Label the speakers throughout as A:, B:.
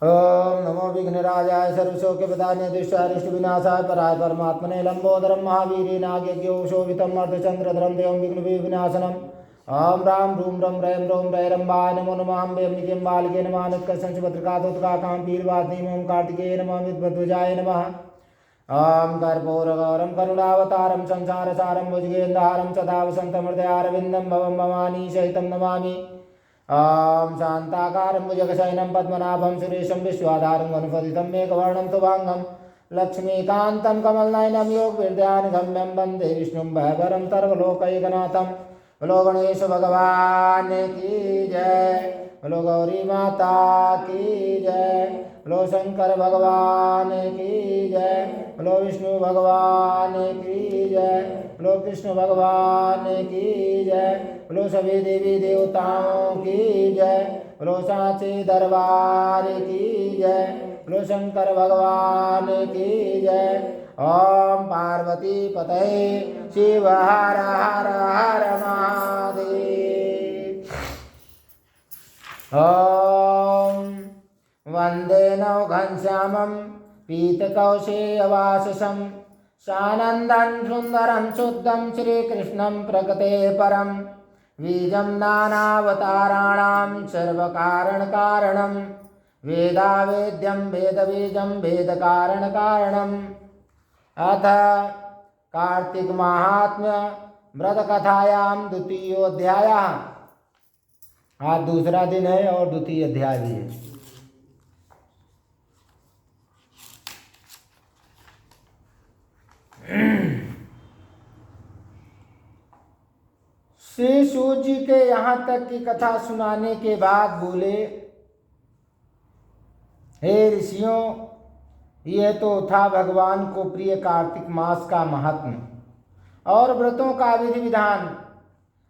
A: ओम नमो विघ्नराजाय सर्वशोकप्रदाय दुष्टारिष्टविनाशाय पराय परमात्मने लंबोदरं महावीरे नागयज्ञो शोभितम् अर्धचन्द्रधरं देवं विघ्नविनाशनम् ओम राम रूम रम रैम रोम रय रंबाय नमो नमः अम्बे अम्बिके बालिके नमः अनुत्कर्षंचभद्रकातोत्काकां पीलवासिनीं ओम कार्तिकेय नमः विद्वध्वजाय नमः ओम कर्पूरगौरं करुणावतारं संसारसारं भुजगेन्द्रहारं सदा वसन्तमृदयारविन्दं भवं भवानी सहितं नमामि ओम शांताकारं भुजगशयनं पद्मनाभं सुरेशं विश्वाधारं गणपतितं मेघवर्णं शुभांगं लक्ष्मीकान्तं कमलनयनं योगविद्यानिगम्यं वन्दे विष्णुं भयवरं सर्वलोकैकनाथं। बोलो गणेश भगवान की जय, बोलो गौरी माता की जय, बोलो शंकर भगवान की जय, बोलो विष्णु भगवान की जय, बोलो कृष्ण भगवान की जय, बोलो सभी देवी देवताओं की जय, बोलो सांचे दरबार की जय, बोलो शंकर भगवान की जय। ओम पार्वती पतये शिव हर हर हर महादेव। ओम वंदे नौघनश्यामं पीतकौशेयवाससं सानन्दं सुन्दरं शुद्धं श्रीकृष्णं प्रकृते परं बीजं नानावताराणां सर्वकारणकारणं वेदावेद्यं वेदबीजं वेदकारणकारणम्। अथ कार्तिक महात्म्य व्रत कथायाम द्वितीयोध्याय। आज दूसरा दिन है और द्वितीय अध्याय भी है। श्री सूत जी के यहाँ तक की कथा सुनाने के बाद बोले, हे ऋषियों, यह तो था भगवान को प्रिय कार्तिक मास का महात्म्य और व्रतों का विधि विधान।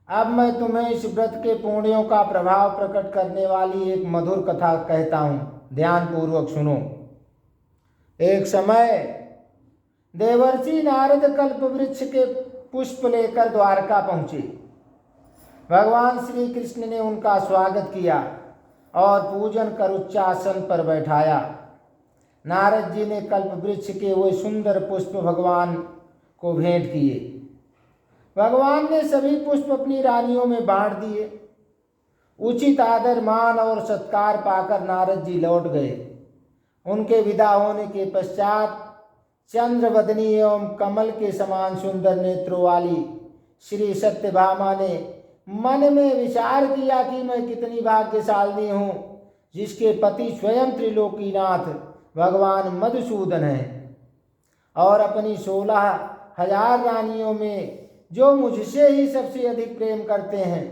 A: अब मैं तुम्हें इस व्रत के पुण्यों का प्रभाव प्रकट करने वाली एक मधुर कथा कहता हूँ, ध्यान पूर्वक सुनो। एक समय देवर्षि नारद कल्प वृक्ष के पुष्प लेकर द्वारका पहुँचे। भगवान श्री कृष्ण ने उनका स्वागत किया और पूजन कर उच्चासन पर बैठाया। नारद जी ने कल्प वृक्ष के वो सुंदर पुष्प भगवान को भेंट किए। भगवान ने सभी पुष्प अपनी रानियों में बांट दिए। उचित आदर मान और सत्कार पाकर नारद जी लौट गए। उनके विदा होने के पश्चात चंद्रवदनी एवं कमल के समान सुंदर नेत्रों वाली श्री सत्यभामा ने मन में विचार किया कि मैं कितनी भाग्यशालिनी हूँ, जिसके पति स्वयं त्रिलोकीनाथ भगवान मधुसूदन है और अपनी 16,000 रानियों में जो मुझसे ही सबसे अधिक प्रेम करते हैं।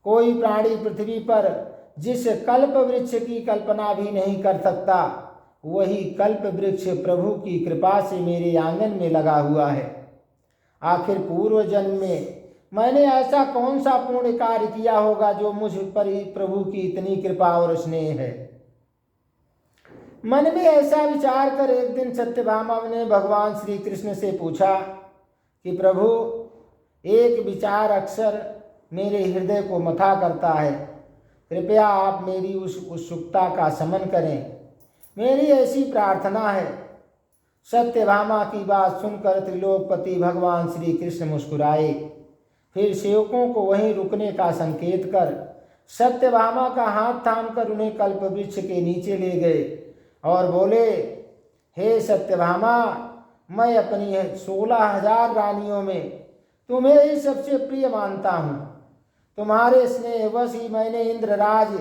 A: कोई प्राणी पृथ्वी पर जिस कल्प वृक्ष की कल्पना भी नहीं कर सकता, वही कल्प वृक्ष प्रभु की कृपा से मेरे आंगन में लगा हुआ है। आखिर पूर्व जन्म में मैंने ऐसा कौन सा पुण्य कार्य किया होगा जो मुझ पर ही प्रभु की इतनी कृपा और स्नेह है। मन में ऐसा विचार कर एक दिन सत्यभामा ने भगवान श्री कृष्ण से पूछा कि प्रभु, एक विचार अक्सर मेरे हृदय को मथा करता है। कृपया आप मेरी उस उत्सुकता का शमन करें। मेरी ऐसी प्रार्थना है। सत्यभामा की बात सुनकर त्रिलोकपति भगवान श्री कृष्ण मुस्कुराए। फिर सेवकों को वहीं रुकने का संकेत कर सत्यभामा का हाथ थामकर उन्हें कल्प वृक्ष के नीचे ले गए और बोले, हे सत्यभामा, मैं अपनी 16,000 रानियों में तुम्हें ही सबसे प्रिय मानता हूँ। तुम्हारे स्नेहवश ही मैंने इंद्रराज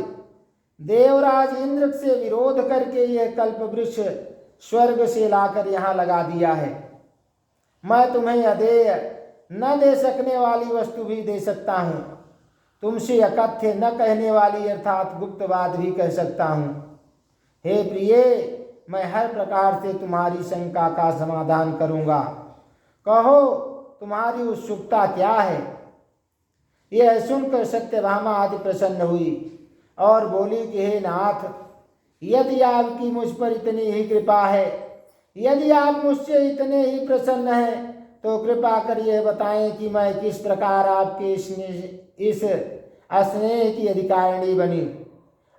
A: देवराज इंद्र से विरोध करके यह कल्प वृक्ष स्वर्ग से लाकर यहाँ लगा दिया है। मैं तुम्हें अदेय न दे सकने वाली वस्तु भी दे सकता हूँ। तुमसे अकथ्य न कहने वाली अर्थात गुप्त बात भी कह सकता हूँ। हे प्रिय, मैं हर प्रकार से तुम्हारी शंका का समाधान करूँगा। कहो, तुम्हारी उत्सुकता क्या है। यह सुनकर सत्यभामा अति प्रसन्न हुई और बोली कि हे नाथ, यदि आपकी मुझ पर इतनी ही कृपा है, यदि आप मुझसे इतने ही प्रसन्न हैं, तो कृपा कर यह बताएं कि मैं किस प्रकार आपके इस स्नेह की अधिकारिणी बनी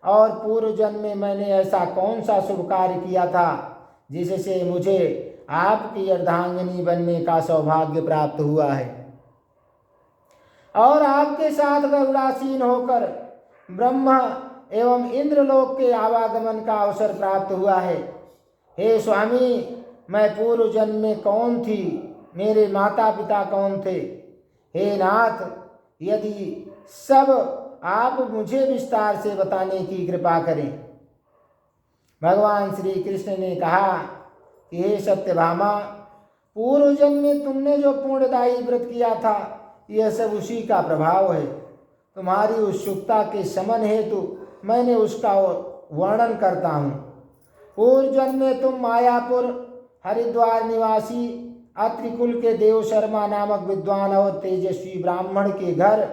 A: और पूर्व जन्म में मैंने ऐसा कौन सा शुभ कार्य किया था जिससे मुझे आपकी अर्धांगिनी बनने का सौभाग्य प्राप्त हुआ है और आपके साथ गरुड़ासीन होकर ब्रह्मा एवं इंद्रलोक के आवागमन का अवसर प्राप्त हुआ है। हे स्वामी, मैं पूर्व जन्म में कौन थी, मेरे माता पिता कौन थे? हे नाथ, यदि सब आप मुझे विस्तार से बताने की कृपा करें। भगवान श्री कृष्ण ने कहा कि हे सत्यभामा, पूर्व जन्म में तुमने जो पुण्यदायी व्रत किया था यह सब उसी का प्रभाव है। तुम्हारी उत्सुकता के शमन हेतु मैंने उसका वर्णन करता हूँ। पूर्व जन्म में तुम मायापुर हरिद्वार निवासी अत्रिकुल के देव शर्मा नामक विद्वान और तेजस्वी ब्राह्मण के घर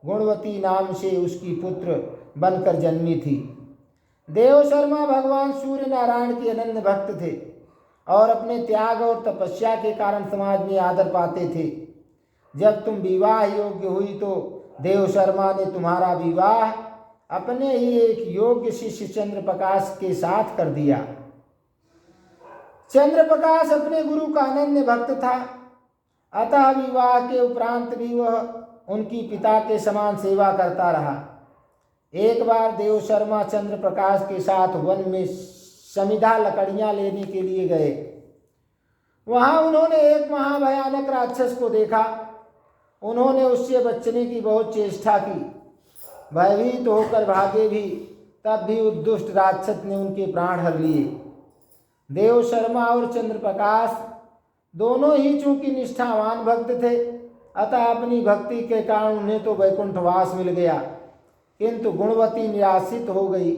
A: गुणवती नाम से उसकी पुत्र बनकर जन्मी थी। देव शर्मा भगवान सूर्य नारायण के अनन्य भक्त थे और अपने त्याग और तपस्या के कारण समाज में आदर पाते थे। जब तुम विवाह योग्य हुई तो देव शर्मा ने तुम्हारा विवाह अपने ही एक योग्य शिष्य चंद्रप्रकाश के साथ कर दिया। चंद्रप्रकाश अपने गुरु का अनन्य भक्त था, अतः विवाह के उपरांत भी वह उनकी पिता के समान सेवा करता रहा। एक बार देव शर्मा चंद्रप्रकाश के साथ वन में समिधा लकड़ियां लेने के लिए गए। वहां उन्होंने एक महाभयानक राक्षस को देखा। उन्होंने उससे बचने की बहुत चेष्टा की, भयभीत होकर भागे भी, तब भी उस दुष्ट राक्षस ने उनके प्राण हर लिए। देव शर्मा और चंद्रप्रकाश दोनों ही चूंकि निष्ठावान भक्त थे, अतः अपनी भक्ति के कारण उन्हें तो वैकुंठवास मिल गया, किंतु गुणवती निराशित हो गई।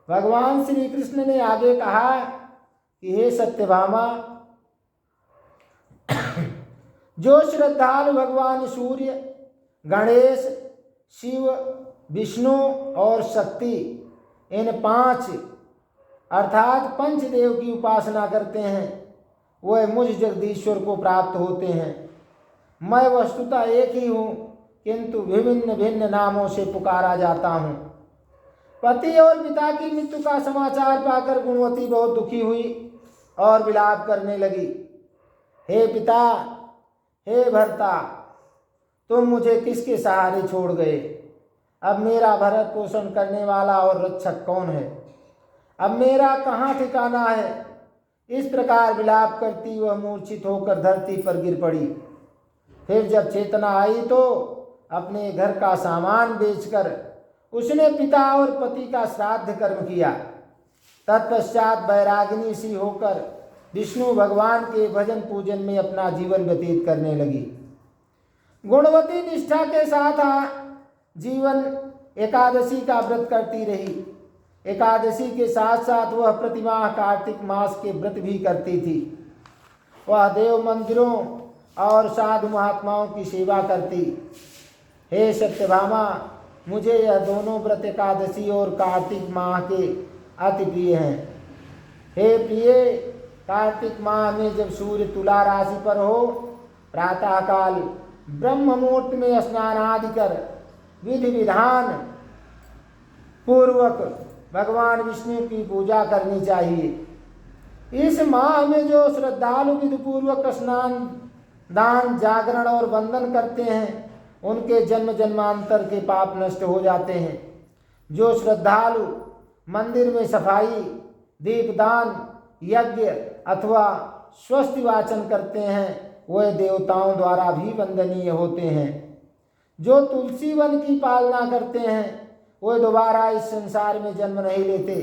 A: भगवान श्री कृष्ण ने आगे कहा कि हे सत्यभामा, जो श्रद्धालु भगवान सूर्य, गणेश, शिव, विष्णु और शक्ति, इन 5 अर्थात पंचदेव की उपासना करते हैं, वह मुझ जगदीश्वर को प्राप्त होते हैं। मैं वस्तुतः एक ही हूँ, किंतु विभिन्न भिन्न नामों से पुकारा जाता हूँ। पति और पिता की मृत्यु का समाचार पाकर गुणवती बहुत दुखी हुई और विलाप करने लगी। हे पिता, हे भर्ता, तुम मुझे किसके सहारे छोड़ गए? अब मेरा भरण पोषण करने वाला और रक्षक कौन है? अब मेरा कहाँ ठिकाना है? इस प्रकार विलाप करती वह मूर्छित होकर धरती पर गिर पड़ी। फिर जब चेतना आई तो अपने घर का सामान बेचकर उसने पिता और पति का श्राद्ध कर्म किया। तत्पश्चात वैरागिनी सी होकर विष्णु भगवान के भजन पूजन में अपना जीवन व्यतीत करने लगी। गुणवती निष्ठा के साथ जीवन एकादशी का व्रत करती रही। एकादशी के साथ साथ वह प्रतिमाह कार्तिक मास के व्रत भी करती थी। वह देव मंदिरों और साधु महात्माओं की सेवा करती। हे सत्यभामा, मुझे यह दोनों व्रत एकादशी और कार्तिक माह के अति प्रिय हैं। हे प्रिय, कार्तिक माह में जब सूर्य तुला राशि पर हो, प्रातःकाल ब्रह्म मुहूर्त में स्नान आदि कर विधि विधान पूर्वक भगवान विष्णु की पूजा करनी चाहिए। इस माह में जो श्रद्धालु विधि पूर्वक स्नान, दान, जागरण और वंदन करते हैं, उनके जन्म जन्मांतर के पाप नष्ट हो जाते हैं। जो श्रद्धालु मंदिर में सफाई, दीपदान, यज्ञ अथवा स्वस्ति वाचन करते हैं, वह देवताओं द्वारा भी वंदनीय होते हैं। जो तुलसी वन की पालना करते हैं, वह दोबारा इस संसार में जन्म नहीं लेते,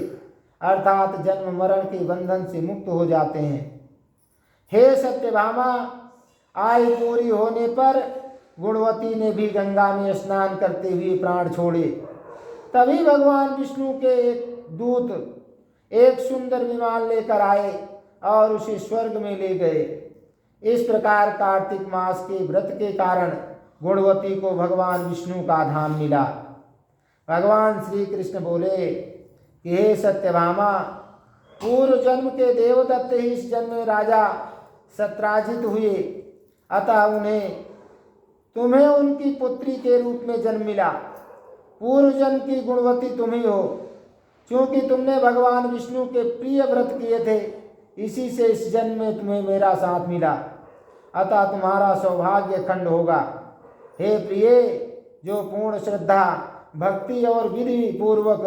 A: अर्थात जन्म मरण के बंधन से मुक्त हो जाते हैं। हे सत्यभामा, आयु पूरी होने पर गुणवती ने भी गंगा में स्नान करते हुए प्राण छोड़े। तभी भगवान विष्णु के एक दूत एक सुंदर विमान लेकर आए और उसे स्वर्ग में ले गए। इस प्रकार कार्तिक मास के व्रत के कारण गुणवती को भगवान विष्णु का धाम मिला। भगवान श्री कृष्ण बोले कि हे सत्यभामा, पूर्व जन्म के देवदत्त ही इस जन्म में राजा सत्राजित हुए, अतः तुम्हें उनकी पुत्री के रूप में जन्म मिला। पूर्व जन्म की गुणवती तुम ही हो। क्योंकि तुमने भगवान विष्णु के प्रिय व्रत किए थे, इसी से इस जन्म में तुम्हें मेरा साथ मिला, अतः तुम्हारा सौभाग्य खंड होगा। हे प्रिय, जो पूर्ण श्रद्धा, भक्ति और विधि पूर्वक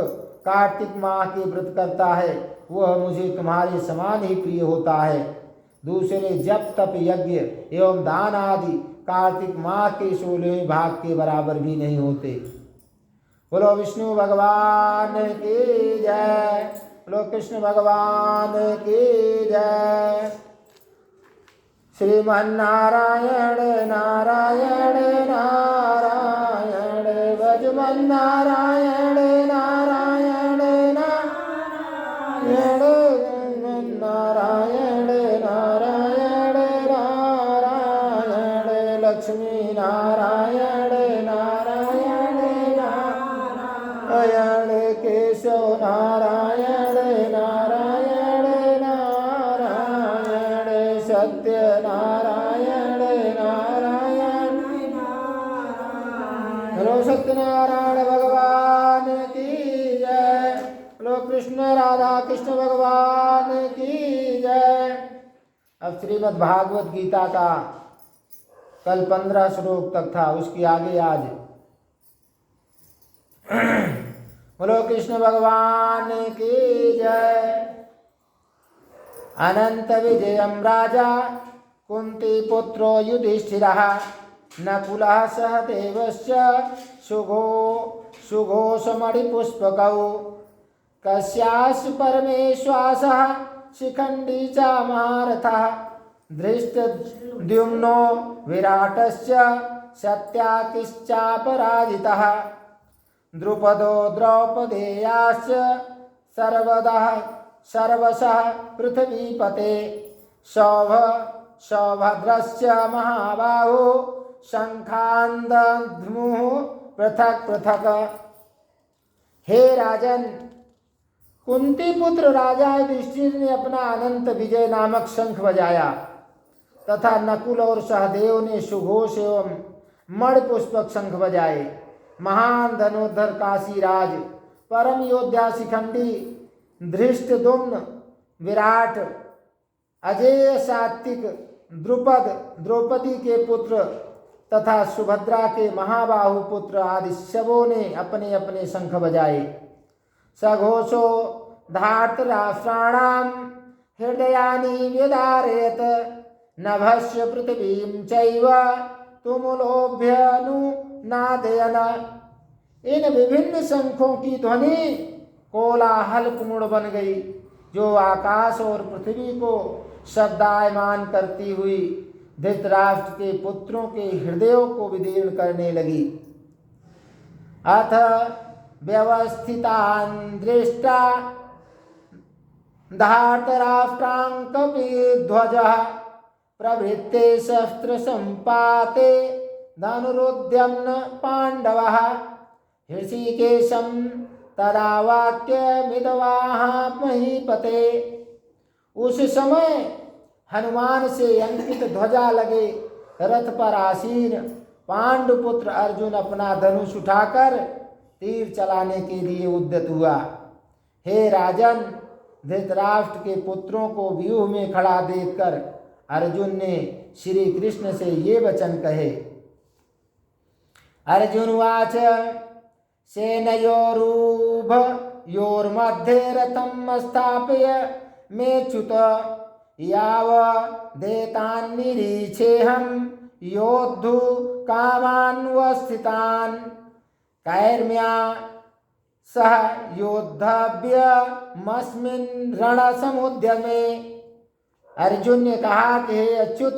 A: कार्तिक माह के व्रत करता है, वह मुझे तुम्हारे समान ही प्रिय होता है। दूसरे जप तप यज्ञ एवं दान आदि कार्तिक माह के 16वें भाग के बराबर भी नहीं होते। बोलो विष्णु भगवान की जय, बोलो कृष्ण भगवान की जय। श्रीमन्नारायण नारायण नारायण, भजमन नारायण नारायण नारायण, नारायण नारायण नारायण, लक्ष्मी नारायण नारायण नारायण, केशव नारायण नारायण नारायण, सत्य नारायण नारायण नारायण। बोलो सत्यनारायण भगवान की जय, बोलो कृष्ण राधा कृष्ण भगवान की जय। अब श्रीमद् भागवत गीता का कल 15 श्लोक तक था, उसकी आगे आज। बोलो कृष्ण भगवान की जय। अनंत विजयम राजा कुंती पुत्रो युधिष्ठिरः, नकुलः सहदेवश्च सुघोषमणिपुष्पकौ, कस्यास्य परमेश्वासः शिखण्डी च महारथः, धृष्टद्युम्नो विराटश्च सत्याकिश्चापराजितः, द्रुपदो द्रौपदेयाश्च सर्वशः पृथ्वीपते, सौभद्रश्च महाबाहो शंखान्दध्मुः पृथक पृथक। हे राजन, कुंती पुत्र राजा युधिष्ठिर ने अपना अनंत विजय नामक शंख बजाया तथा नकुल और सहदेव ने सुघोष एवं मणिपुष्पक शंख बजाए। महान धनुर्धर काशीराज, परम योद्धा शिखंडी, धृष्टद्युम्न, विराट, अजेय सात्विक, द्रुपद, द्रौपदी के पुत्र तथा सुभद्रा के महाबाहु पुत्र आदि सबों ने अपने अपने शंख बजाए। सघोषो धार्तराष्ट्राणां हृदयानि व्यधारयत, नभस्य पृथिवीं चैव तुमुलोभ्यनुनादयन। इन विभिन्न शंखों की ध्वनि कोलाहलपूर्ण बन गई, जो आकाश और पृथ्वी को शब्दायमान करती हुई धृतराष्ट्र के पुत्रों के हृदयों को विदीर्ण करने लगी। अथ व्यवस्थितान् दृष्टा धार्तराष्ट्रां कपिध्वजः, प्रवृत्ते शस्त्र संपाते धनुरुद्यम्न पांडवः, ऋषिकेशं तदा वाक्यमिदवाह महीपते। उस समय हनुमान से अंकित ध्वजा लगे रथ पर आसीन पांडुपुत्र अर्जुन अपना धनुष उठाकर तीर चलाने के लिए उद्यत हुआ। हे राजन, धृतराष्ट्र के पुत्रों को व्यूह में खड़ा देखकर अर्जुन ने श्री कृष्ण से ये वचन कहे। अर्जुन वाच, सेनयोरुभयोर्मध्ये रथं स्थापय मेच्युत, यावदेतान्निरीक्षेऽहं योद्धुं कामान्वस्थितान्, कैर्म्या सह योद्धव्यमस्मिन् रणसमुद्यमे। अर्जुन ने कहा कि हे अच्युत,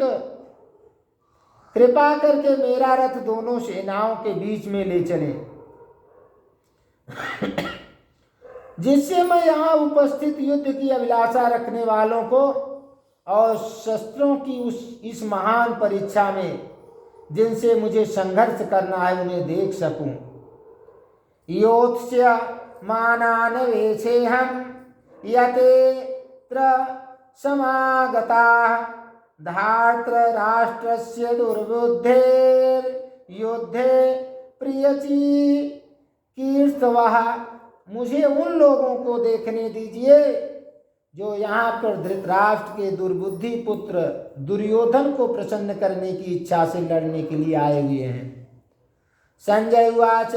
A: कृपा करके मेरा रथ दोनों सेनाओं के बीच में ले चले, जिससे मैं यहाँ उपस्थित युद्ध की अभिलाषा रखने वालों को और शस्त्रों की इस महान परीक्षा में जिनसे मुझे संघर्ष करना है उन्हें देख सकूं। योत्स्य मानान वेक्षेऽहं यतेऽत्र समागताः, धार्तराष्ट्रस्य दुर्बुद्धेर्युद्धे प्रियचिकीर्षवः, मुझे उन लोगों को देखने दीजिए जो यहाँ पर धृतराष्ट्र के दुर्बुद्धि पुत्र दुर्योधन को प्रसन्न करने की इच्छा से लड़ने के लिए आए हुए हैं। संजय उवाच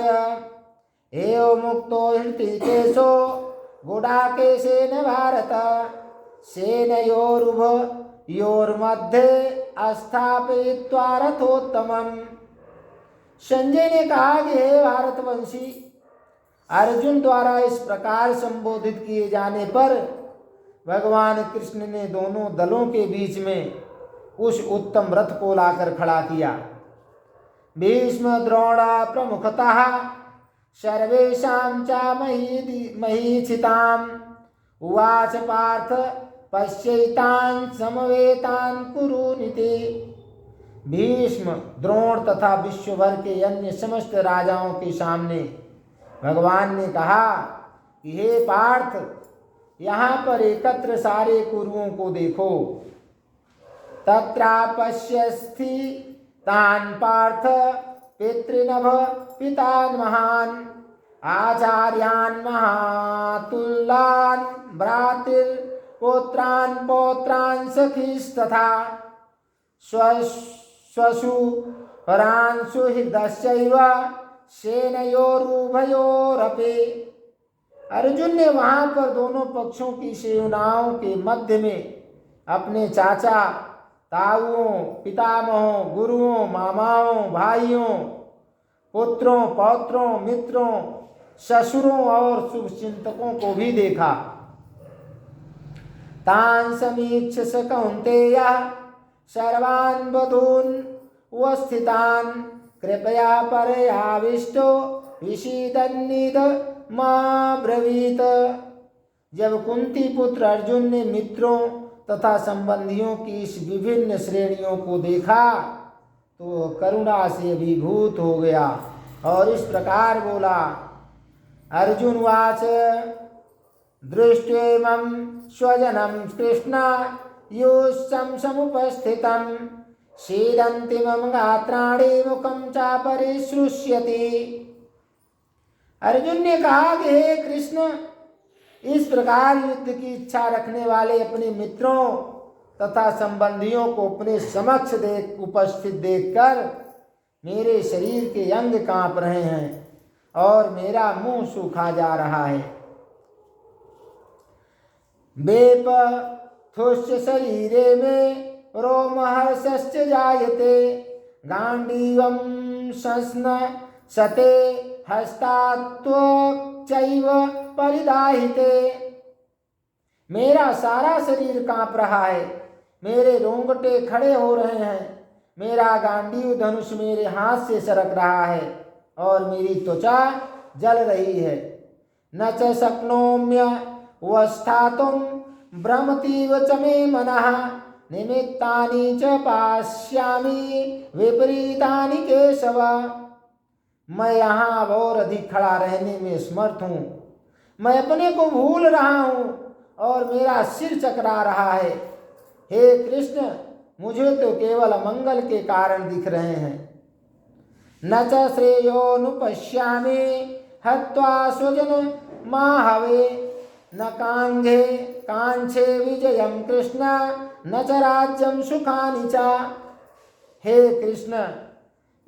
A: एव मुक्तो हृषीकेशो गुडाकेशेन भारत सेनयोरुभयोर्मध्ये स्थापयित्वा रथोत्तमम्। संजय ने कहा कि हे भारतवंशी, अर्जुन द्वारा इस प्रकार संबोधित किए जाने पर भगवान कृष्ण ने दोनों दलों के बीच में उस उत्तम रथ को लाकर खड़ा किया। भीष्म द्रोण प्रमुखतः सर्वेषां च महीक्षिताम् उवाच पार्थ पश्यैतान् समवेतान् कुरुनिति। भीष्म द्रोण तथा विश्वभर के अन्य समस्त राजाओं के सामने भगवान ने कहा कि हे पार्थ, यहाँ पर एकत्र सारे कुरुओं को देखो। तत्रापश्यस्थि तान् पार्थ पितृनभ पितान् महान् आचार्यान् महातुलान् भ्रातृपौत्रान् पौत्रान् सखीस्तथा श्वशुरान् सुहृदश्चैव सेनयोरुभयोरपि। अर्जुन ने वहां पर दोनों पक्षों की सेनाओं के मध्य में अपने चाचा ताऊओं, पितामहों, गुरुओं, मामाओं, भाइयों, पुत्रों, पौत्रों, मित्रों, ससुरों और शुभचिंतकों को भी देखा। तान् समीक्ष स कौन्तेयः सर्वान् बधून् उपस्थितान् कृपया परयाविष्टो विषीदन्निद ब्रवीत। जब कुंती पुत्र अर्जुन ने मित्रों तथा संबंधियों की इस विभिन्न श्रेणियों को देखा तो करुणा से अभिभूत हो गया और इस प्रकार बोला। अर्जुन वाच दृष्ट्वेमं स्वजनं कृष्ण योऽस्तं समुपस्थितं सीदन्ति मम गात्राणि मुखं च परिश्रुष्यति। अर्जुन ने कहा कि हे कृष्ण, इस प्रकार युद्ध की इच्छा रखने वाले अपने मित्रों तथा संबंधियों को अपने समक्ष उपस्थित देखकर मेरे शरीर के अंग कांप रहे हैं और मेरा मुंह सूखा जा रहा है। बेप थुष्य शरीरे में रोमहर्षश्च जायते गांडीवं शस्न सते हस्तात्वचैव परिदाहिते। मेरा सारा शरीर कांप रहा है, मेरे रोंगटे खड़े हो रहे हैं, मेरा गांडीव धनुष मेरे हाथ से सरक रहा है और मेरी त्वचा जल रही है। न च शक्नोम्य वस्थातुं भ्रमतीव च मे मनः निमित्तानि च पास्यामि विपरीतानि केशव। मैं यहाँ और अधिक खड़ा रहने में समर्थ हूँ, मैं अपने को भूल रहा हूँ और मेरा सिर चकरा रहा है। हे कृष्ण, मुझे तो केवल मंगल के कारण दिख रहे हैं। न च श्रेयोनुपश्यामि हत्वा स्वजन माहवे न कांक्षे विजयं कृष्ण न च राज्यं सुखानि च। हे कृष्ण,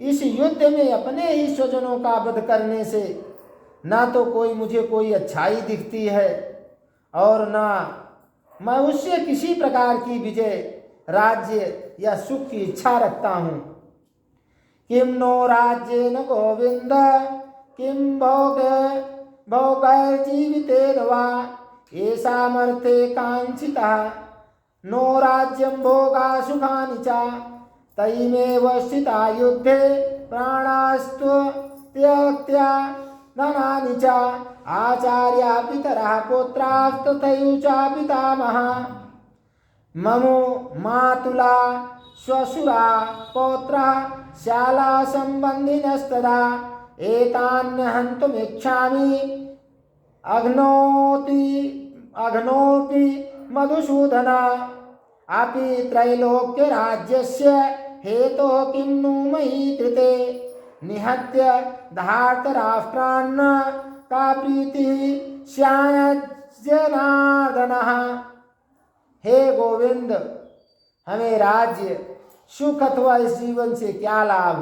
A: इस युद्ध में अपने ही स्वजनों का वध करने से ना तो मुझे कोई अच्छाई दिखती है और ना मैं उससे किसी प्रकार की विजय, राज्य या सुख की इच्छा रखता हूँ। किम नो राज्येन गोविंद किम भोगैर्जीवितेन वा येषामर्थे कांक्षिता नो राज्यं भोगा सुखानि च तयिमेव स्थिता युद्धे प्राणास्तु त्यक्त्या धनानि च आचार्या पितरः पुत्रास्तथैव च पितामहः ममो मातुला श्वशुरा पौत्रः शाला संबंधिनस्तदा एतान् हन्तुमिच्छामि अघ्नोऽपि मधुसूदन अपि त्रैलोक्य राज्यस्य हेतोः किं नु मयि कृते निहत्य धार्तराष्ट्रान् का प्रीति श्याय जनार्दनः। हे गोविंद, हमें राज्य, सुख अथवा इस जीवन से क्या लाभ,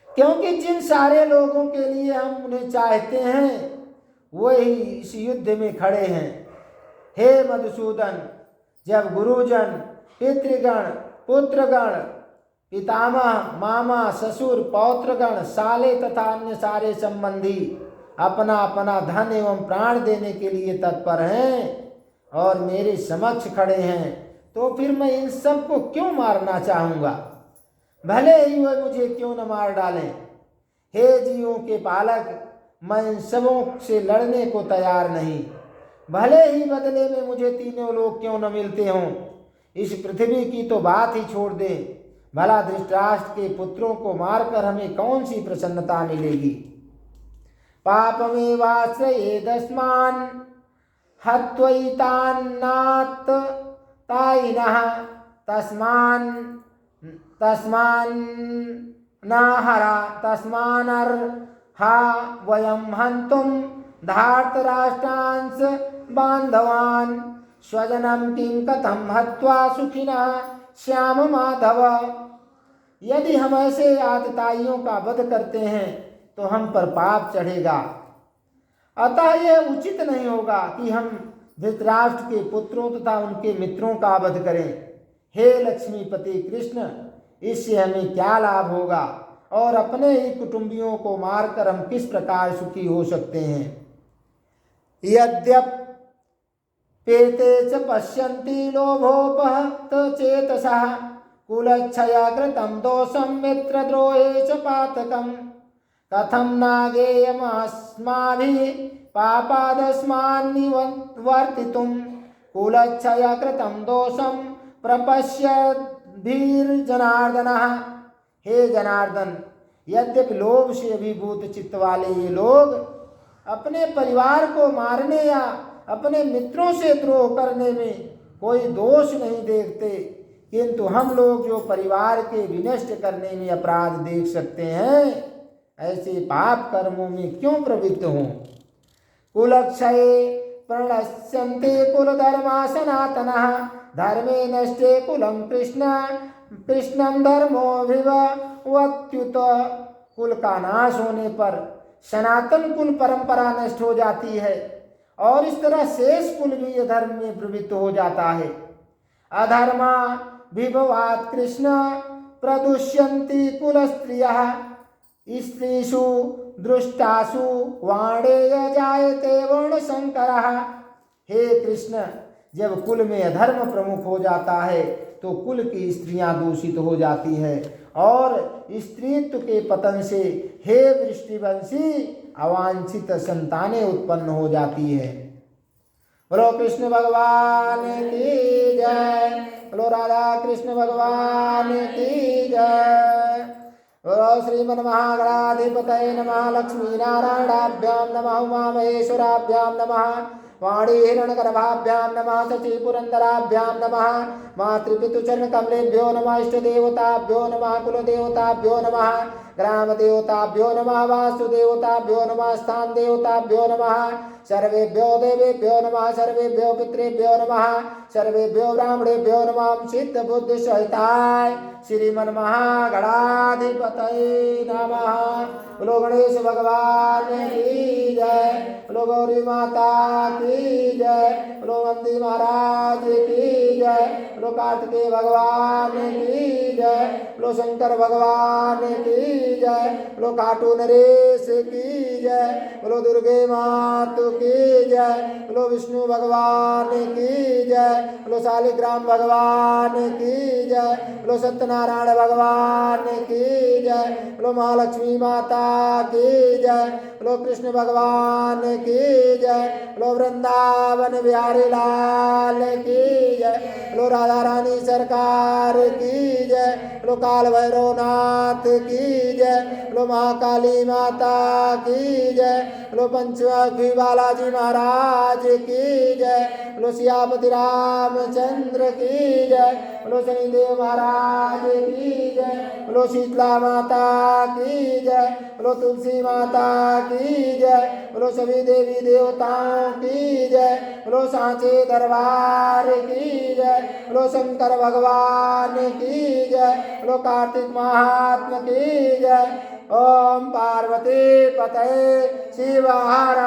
A: क्योंकि जिन सारे लोगों के लिए हम उन्हें चाहते हैं वही इस युद्ध में खड़े हैं। हे मधुसूदन, जब गुरुजन, पितृगण, पुत्रगण, पितामह, मामा, ससुर, पौत्रगण, साले तथा अन्य सारे संबंधी अपना अपना धन एवं प्राण देने के लिए तत्पर हैं और मेरे समक्ष खड़े हैं, तो फिर मैं इन सब को क्यों मारना चाहूँगा? भले ही वह मुझे क्यों न मार डालें। हे जीवों के पालक, मैं इन सबों से लड़ने को तैयार नहीं, भले ही बदले में मुझे तीनों लोग क्यों न मिलते हों। इस पृथ्वी की तो बात ही छोड़ दे, भला धृतराष्ट्र के पुत्रों को मारकर हमें कौन सी प्रसन्नता मिलेगी? पापमेवाश्रयेदस्मान् हत्वैतान्नात् तायिनः तस्मान्नर्हा वयं हन्तुं धार्तराष्ट्रांस बान्धवान् स्वजनं किं कथं हत्वा सुखिनः श्याम माधव। यदि हम ऐसे आतताइयों का वध करते हैं तो हम पर पाप चढ़ेगा, अतः यह उचित नहीं होगा कि हम धृतराष्ट्र के पुत्रों तथा उनके मित्रों का वध करें। हे लक्ष्मीपति कृष्ण, इससे हमें क्या लाभ होगा और अपने ही कुटुंबियों को मारकर हम किस प्रकार सुखी हो सकते हैं? यद्यपेते च पश्यन्ति लोभोपहत चेतसः कुलक्षय कृतं दोषं मित्रद्रोहे च पातकम् कथं नागेयमस्माभिः पापादस्मान्निवर्तितुं कुलक्षय कृतं दोषं प्रपश्यद्भिर्जनार्दनः। हे जनार्दन, यद्यपि लोभ से अभिभूत चित्त वाले ये लोग अपने परिवार को मारने या अपने मित्रों से द्रोह करने में कोई दोष नहीं देखते, किंतु हम लोग जो परिवार के विनष्ट करने में अपराध देख सकते हैं, ऐसे पाप कर्मों में क्यों प्रवृत्त हों? कुलक्षये प्रणश्यन्ते कुलधर्मा सनातनः धर्मे नष्टे कुलं कृष्णं धर्मोऽभिभवत्युत। कुल का नाश होने पर सनातन कुल परंपरा नष्ट हो जाती है और इस तरह शेष कुल भी अधर्म में प्रवृत्त हो जाता है। अधर्मा विभवात् कृष्ण प्रदुष्यन्ति कुलस्त्रियः स्त्रीषु दृष्टासु वाणेय जायते वर्णशंकरः। हे कृष्ण, जब कुल में अधर्म प्रमुख हो जाता है तो कुल की स्त्रियां दूषित हो जाती है और स्त्रीत्व के पतन से हे वृष्टिवंशी अवांछित संतानें उत्पन्न हो जाती है। बोलो कृष्ण भगवान की जय, बोलो राधा कृष्ण भगवान की जय। बोलो श्रीमन्महागणाधिपतये नमः, लक्ष्मी नारायणाभ्यां नमः, उमा महेश्वराभ्यां नमः, वाणी हिरण्यगर्भाभ्यां नमः, शची पुरंदराभ्यां नमः, मातृपितृचरणकमलेभ्यो नमः, इष्टदेवताभ्यो नमः, कुलदेवताभ्यो नमः, ग्रामदेवताभ्यो नमः, वास्तुदेवताभ्यो नमः, स्थानदेवताभ्यो नमः, सर्वेभ्यो देवेभ्यो नमः, सर्वेभ्यो पितृभ्यो नमः, सर्वेभ्यो ब्राह्मणेभ्यो नमः। सिद्धबुद्धिसहिताय श्रीमन्महागणाधिपतये नमः। बोलो गणेश भगवान की जय, बोलो गौरी माता की जय, बोलो नंदी महाराज की जय, बोलो कार्तिकेय भगवान की जय, बोलो शंकर भगवान की जय, बोलो खाटू नरेश की जय, बोलो दुर्गे मातु की जय, बोलो विष्णु भगवान की जय, बोलो शालिग्राम भगवान की जय, बोलो सत्यनारायण भगवान की जय, बोलो महालक्ष्मी माता की जय, बोलो कृष्ण भगवान की जय, बोलो वृंदावन बिहारी लाल की जय, बोलो राधा रानी सरकार की जय, जय, बोलो काल भैरव नाथ की जय, बोलो महाकाली माता की जय, बोलो पंचमुखी बालाजी महाराज की जय, बोलो सियापति रामचंद्र की जय, बोलो शनिदेव महाराज की जय, बोलो शीतला माता की जय, बोलो तुलसी माता की जय, बोलो सभी देवी देवताओं की जय, बोलो सांचे दरबार की जय, बोलो शंकर भगवान की जय, बोलो कार्तिक महात्मा की जय। ओम पार्वती पतये शिव हर